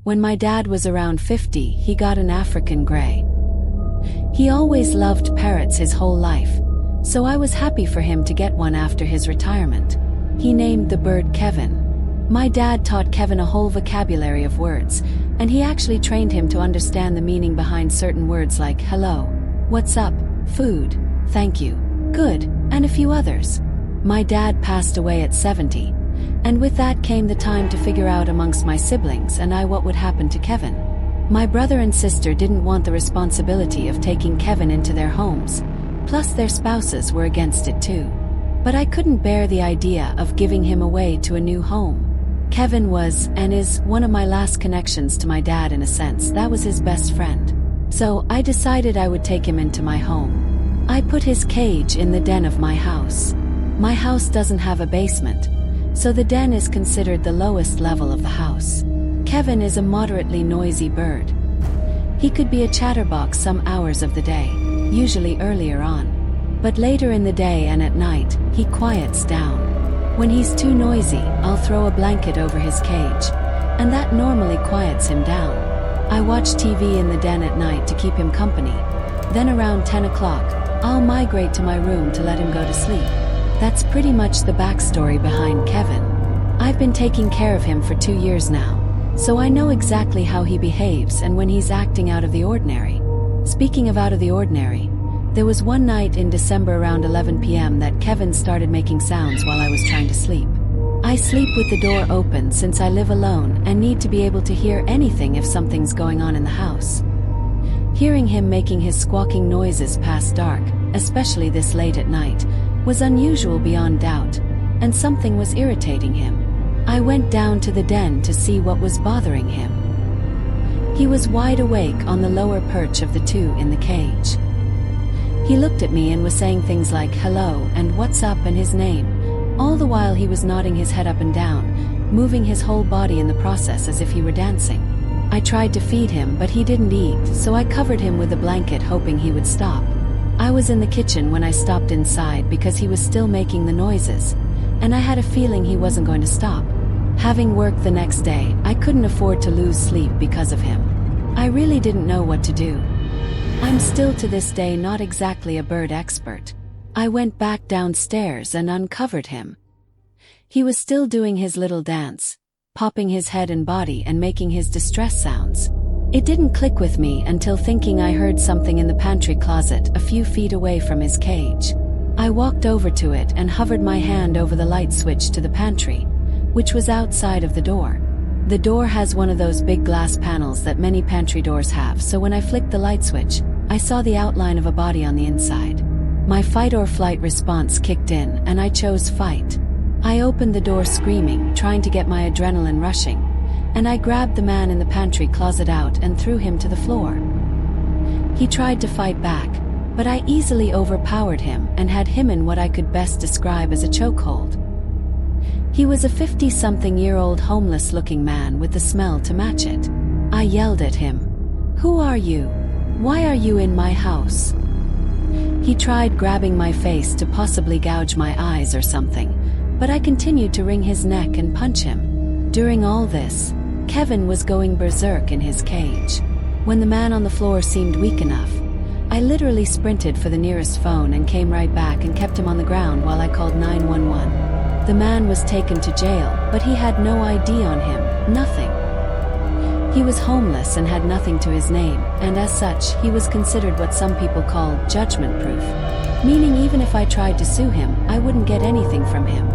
When my dad was around 50, he got an African gray. He always loved parrots his whole life, so I was happy for him to get one after his retirement. He named the bird Kevin. My dad taught Kevin a whole vocabulary of words, and he actually trained him to understand the meaning behind certain words like hello, what's up, food, thank you, good, and a few others. My dad passed away at 70, and with that came the time to figure out amongst my siblings and I what would happen to Kevin. My brother and sister didn't want the responsibility of taking Kevin into their homes, plus their spouses were against it too. But I couldn't bear the idea of giving him away to a new home. Kevin was, and is, one of my last connections to my dad in a sense. That was his best friend. So I decided I would take him into my home. I put his cage in the den of my house. My house doesn't have a basement, so the den is considered the lowest level of the house. Kevin is a moderately noisy bird. He could be a chatterbox some hours of the day, usually earlier on. But later in the day and at night, he quiets down. When he's too noisy, I'll throw a blanket over his cage, and that normally quiets him down. I watch TV in the den at night to keep him company. Then around 10 o'clock, I'll migrate to my room to let him go to sleep. That's pretty much the backstory behind Kevin. I've been taking care of him for 2 years now, so I know exactly how he behaves and when he's acting out of the ordinary. Speaking of out of the ordinary, there was one night in December around 11 p.m. that Kevin started making sounds while I was trying to sleep. I sleep with the door open since I live alone and need to be able to hear anything if something's going on in the house. Hearing him making his squawking noises past dark, especially this late at night, was unusual beyond doubt, and something was irritating him. I went down to the den to see what was bothering him. He was wide awake on the lower perch of the two in the cage. He looked at me and was saying things like hello and what's up and his name, all the while he was nodding his head up and down, moving his whole body in the process as if he were dancing. I tried to feed him but he didn't eat, so I covered him with a blanket hoping he would stop. I was in the kitchen when I stopped inside because he was still making the noises, and I had a feeling he wasn't going to stop. Having work the next day, I couldn't afford to lose sleep because of him. I really didn't know what to do. I'm still to this day not exactly a bird expert. I went back downstairs and uncovered him. He was still doing his little dance, popping his head and body and making his distress sounds. It didn't click with me until thinking I heard something in the pantry closet a few feet away from his cage. I walked over to it and hovered my hand over the light switch to the pantry, which was outside of the door. The door has one of those big glass panels that many pantry doors have, so when I flicked the light switch, I saw the outline of a body on the inside. My fight or flight response kicked in and I chose fight. I opened the door screaming, trying to get my adrenaline rushing, and I grabbed the man in the pantry closet out and threw him to the floor. He tried to fight back, but I easily overpowered him and had him in what I could best describe as a chokehold. He was a 50-something-year-old homeless-looking man with the smell to match it. I yelled at him, "Who are you? Why are you in my house?" He tried grabbing my face to possibly gouge my eyes or something, but I continued to wring his neck and punch him. During all this, Kevin was going berserk in his cage. When the man on the floor seemed weak enough, I literally sprinted for the nearest phone and came right back and kept him on the ground while I called 911. The man was taken to jail, but he had no ID on him, nothing. He was homeless and had nothing to his name, and as such, he was considered what some people call judgment-proof, meaning even if I tried to sue him, I wouldn't get anything from him.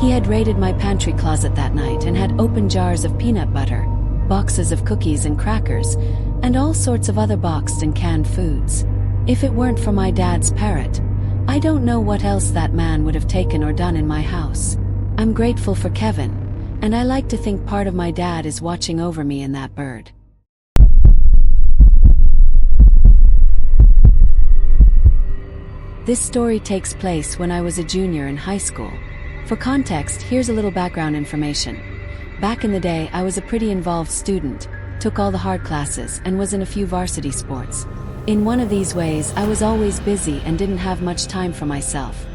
He had raided my pantry closet that night and had open jars of peanut butter, boxes of cookies and crackers, and all sorts of other boxed and canned foods. If it weren't for my dad's parrot, I don't know what else that man would have taken or done in my house. I'm grateful for Kevin, and I like to think part of my dad is watching over me in that bird. This story takes place when I was a junior in high school. For context, here's a little background information. Back in the day, I was a pretty involved student, took all the hard classes, and was in a few varsity sports. In one of these ways, I was always busy and didn't have much time for myself,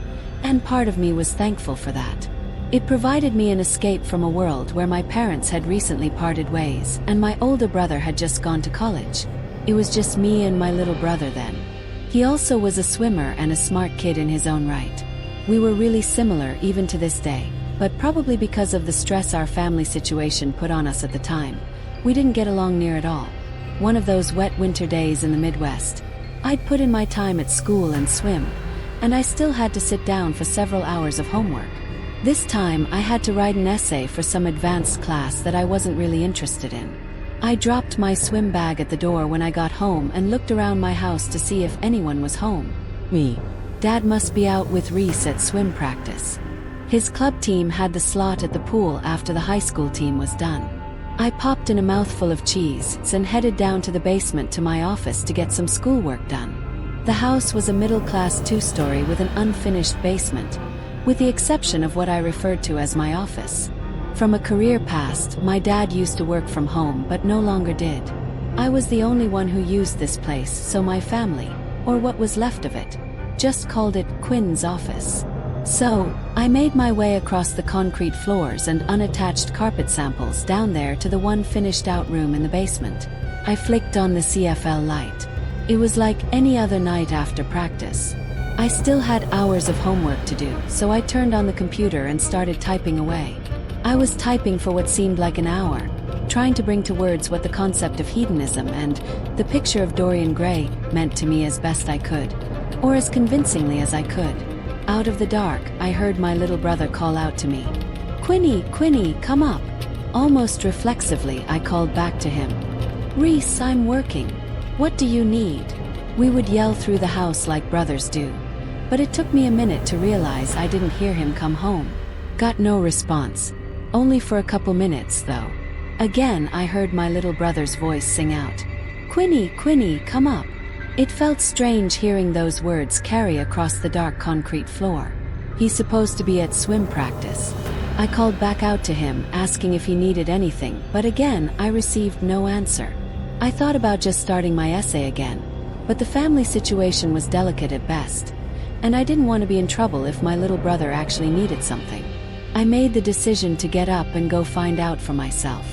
and part of me was thankful for that. It provided me an escape from a world where my parents had recently parted ways, and my older brother had just gone to college. It was just me and my little brother then. He also was a swimmer and a smart kid in his own right. We were really similar even to this day, but probably because of the stress our family situation put on us at the time, we didn't get along near at all. One of those wet winter days in the Midwest, I'd put in my time at school and swim, and I still had to sit down for several hours of homework. This time I had to write an essay for some advanced class that I wasn't really interested in. I dropped my swim bag at the door when I got home and looked around my house to see if anyone was home. Dad must be out with Reese at swim practice. His club team had the slot at the pool after the high school team was done. I popped in a mouthful of cheese and headed down to the basement to my office to get some schoolwork done. The house was a middle-class two-story with an unfinished basement, with the exception of what I referred to as my office. From a career past, my dad used to work from home but no longer did. I was the only one who used this place, so my family, or what was left of it, just called it Quinn's office. So, I made my way across the concrete floors and unattached carpet samples down there to the one finished-out room in the basement. I flicked on the CFL light. It was like any other night after practice. I still had hours of homework to do, so I turned on the computer and started typing away. I was typing for what seemed like an hour, trying to bring to words what the concept of hedonism and the picture of Dorian Gray meant to me as best I could, or as convincingly as I could. Out of the dark, I heard my little brother call out to me. "Quinny, Quinny, come up." Almost reflexively, I called back to him. "Reese, I'm working. What do you need?" We would yell through the house like brothers do. But it took me a minute to realize I didn't hear him come home. Got no response. Only for a couple minutes, though. Again, I heard my little brother's voice sing out, "Quinny, Quinny, come up." It felt strange hearing those words carry across the dark concrete floor. He's supposed to be at swim practice. I called back out to him, asking if he needed anything, but again, I received no answer. I thought about just starting my essay again, but the family situation was delicate at best, and I didn't want to be in trouble if my little brother actually needed something. I made the decision to get up and go find out for myself.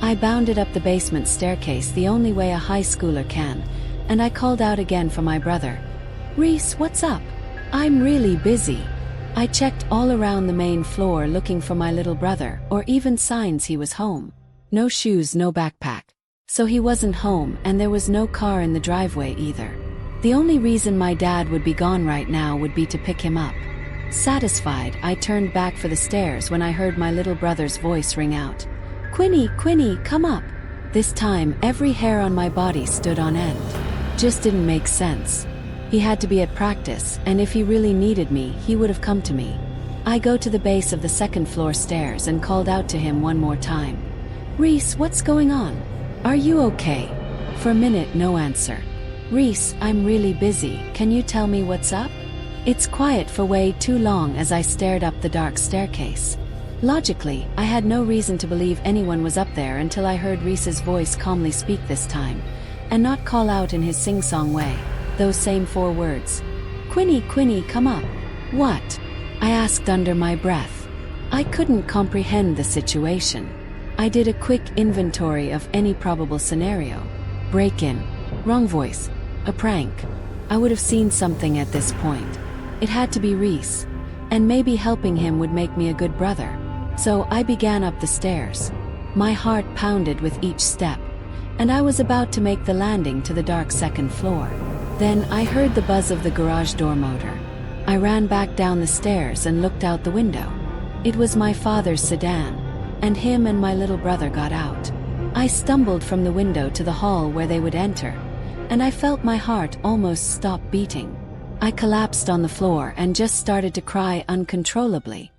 I bounded up the basement staircase the only way a high schooler can, and I called out again for my brother. "Reese, what's up? I'm really busy." I checked all around the main floor looking for my little brother, or even signs he was home. No shoes, no backpack. So he wasn't home, and there was no car in the driveway either. The only reason my dad would be gone right now would be to pick him up. Satisfied, I turned back for the stairs when I heard my little brother's voice ring out. "Quinny, Quinny, come up." This time, every hair on my body stood on end. Just didn't make sense. He had to be at practice, and if he really needed me, he would have come to me. I go to the base of the second floor stairs and called out to him one more time. "Reese, what's going on? Are you okay?" For a minute, no answer. "Reese, I'm really busy. Can you tell me what's up?" It's quiet for way too long as I stared up the dark staircase. Logically, I had no reason to believe anyone was up there until I heard Reese's voice calmly speak this time, and not call out in his sing-song way, those same 4 words. "Quinny, Quinny, come up." "What?" I asked under my breath. I couldn't comprehend the situation. I did a quick inventory of any probable scenario. Break-in. Wrong voice. A prank. I would have seen something at this point. It had to be Reese, and maybe helping him would make me a good brother. So I began up the stairs. My heart pounded with each step, and I was about to make the landing to the dark second floor. Then I heard the buzz of the garage door motor. I ran back down the stairs and looked out the window. It was my father's sedan, and him and my little brother got out. I stumbled from the window to the hall where they would enter, and I felt my heart almost stop beating. I collapsed on the floor and just started to cry uncontrollably.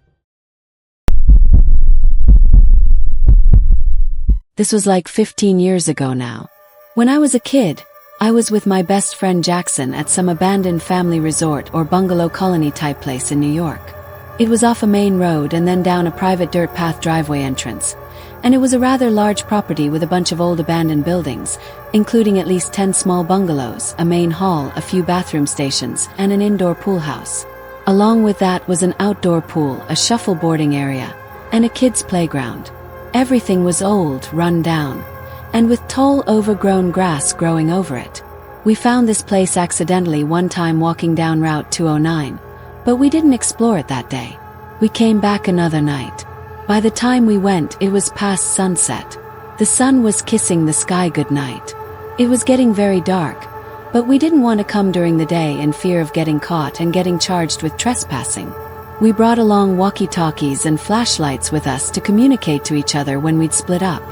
This was like 15 years ago now. When I was a kid, I was with my best friend Jackson at some abandoned family resort or bungalow colony type place in New York. It was off a main road and then down a private dirt path driveway entrance, and it was a rather large property with a bunch of old abandoned buildings, including at least 10 small bungalows, a main hall, a few bathroom stations, and an indoor pool house. Along with that was an outdoor pool, a shuffleboarding area, and a kids' playground. Everything was old, run down, and with tall overgrown grass growing over it. We found this place accidentally one time walking down Route 209, but we didn't explore it that day. We came back another night. By the time we went, it was past sunset. The sun was kissing the sky goodnight. It was getting very dark, but we didn't want to come during the day in fear of getting caught and getting charged with trespassing. We brought along walkie-talkies and flashlights with us to communicate to each other when we'd split up.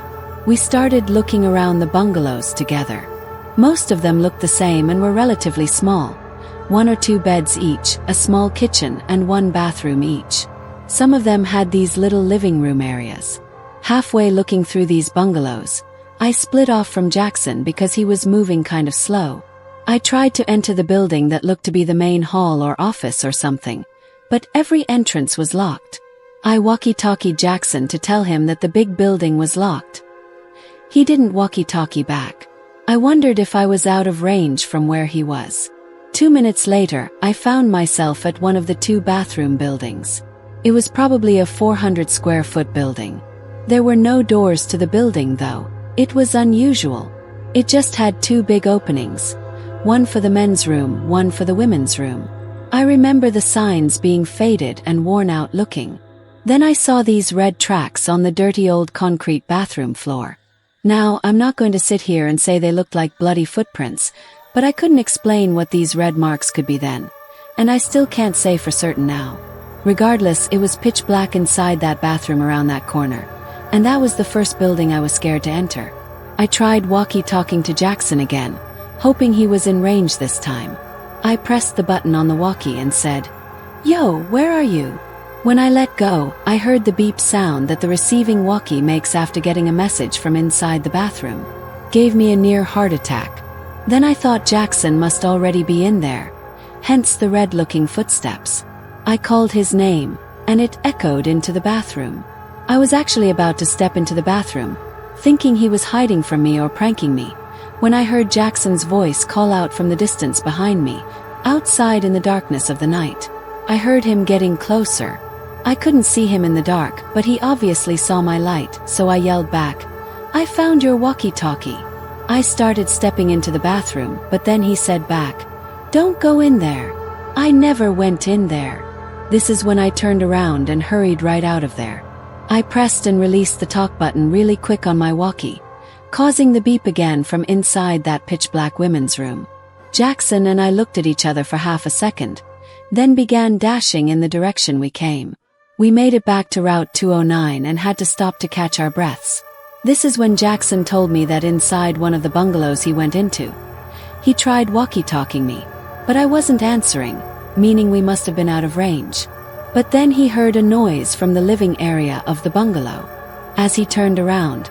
We started looking around the bungalows together. Most of them looked the same and were relatively small. 1 or 2 beds each, a small kitchen and 1 bathroom each. Some of them had these little living room areas. Halfway looking through these bungalows, I split off from Jackson because he was moving kind of slow. I tried to enter the building that looked to be the main hall or office or something, but every entrance was locked. I walkie-talkied Jackson to tell him that the big building was locked. He didn't walkie-talkie back. I wondered if I was out of range from where he was. 2 minutes later, I found myself at one of the 2 bathroom buildings. It was probably a 400 square foot building. There were no doors to the building though. It was unusual. It just had 2 big openings. One for the men's room, one for the women's room. I remember the signs being faded and worn out looking. Then I saw these red tracks on the dirty old concrete bathroom floor. Now, I'm not going to sit here and say they looked like bloody footprints, but I couldn't explain what these red marks could be then. And I still can't say for certain now. Regardless, it was pitch black inside that bathroom around that corner. And that was the first building I was scared to enter. I tried walkie-talking to Jackson again, hoping he was in range this time. I pressed the button on the walkie and said, "Yo, where are you?" When I let go, I heard the beep sound that the receiving walkie makes after getting a message from inside the bathroom. Gave me a near heart attack. Then I thought Jackson must already be in there, hence the red-looking footsteps. I called his name, and it echoed into the bathroom. I was actually about to step into the bathroom, thinking he was hiding from me or pranking me, when I heard Jackson's voice call out from the distance behind me, outside in the darkness of the night. I heard him getting closer. I couldn't see him in the dark, but he obviously saw my light, so I yelled back, "I found your walkie-talkie." I started stepping into the bathroom, but then he said back, "Don't go in there." I never went in there. This is when I turned around and hurried right out of there. I pressed and released the talk button really quick on my walkie, causing the beep again from inside that pitch-black women's room. Jackson and I looked at each other for half a second, then began dashing in the direction we came. We made it back to Route 209 and had to stop to catch our breaths. This is when Jackson told me that inside one of the bungalows he went into, he tried walkie-talking me, but I wasn't answering, meaning we must have been out of range. But then he heard a noise from the living area of the bungalow. As he turned around,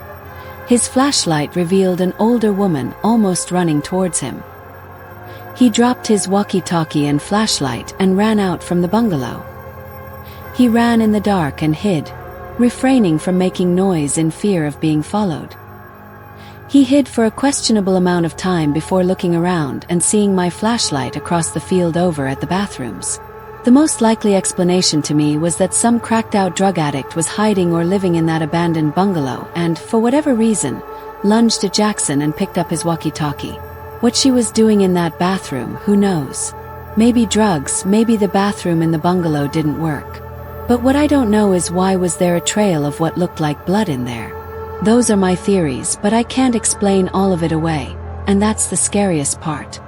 his flashlight revealed an older woman almost running towards him. He dropped his walkie-talkie and flashlight and ran out from the bungalow. He ran in the dark and hid, refraining from making noise in fear of being followed. He hid for a questionable amount of time before looking around and seeing my flashlight across the field over at the bathrooms. The most likely explanation to me was that some cracked-out drug addict was hiding or living in that abandoned bungalow and, for whatever reason, lunged at Jackson and picked up his walkie-talkie. What she was doing in that bathroom, who knows? Maybe drugs, maybe the bathroom in the bungalow didn't work. But what I don't know is why was there a trail of what looked like blood in there? Those are my theories, but I can't explain all of it away, and that's the scariest part.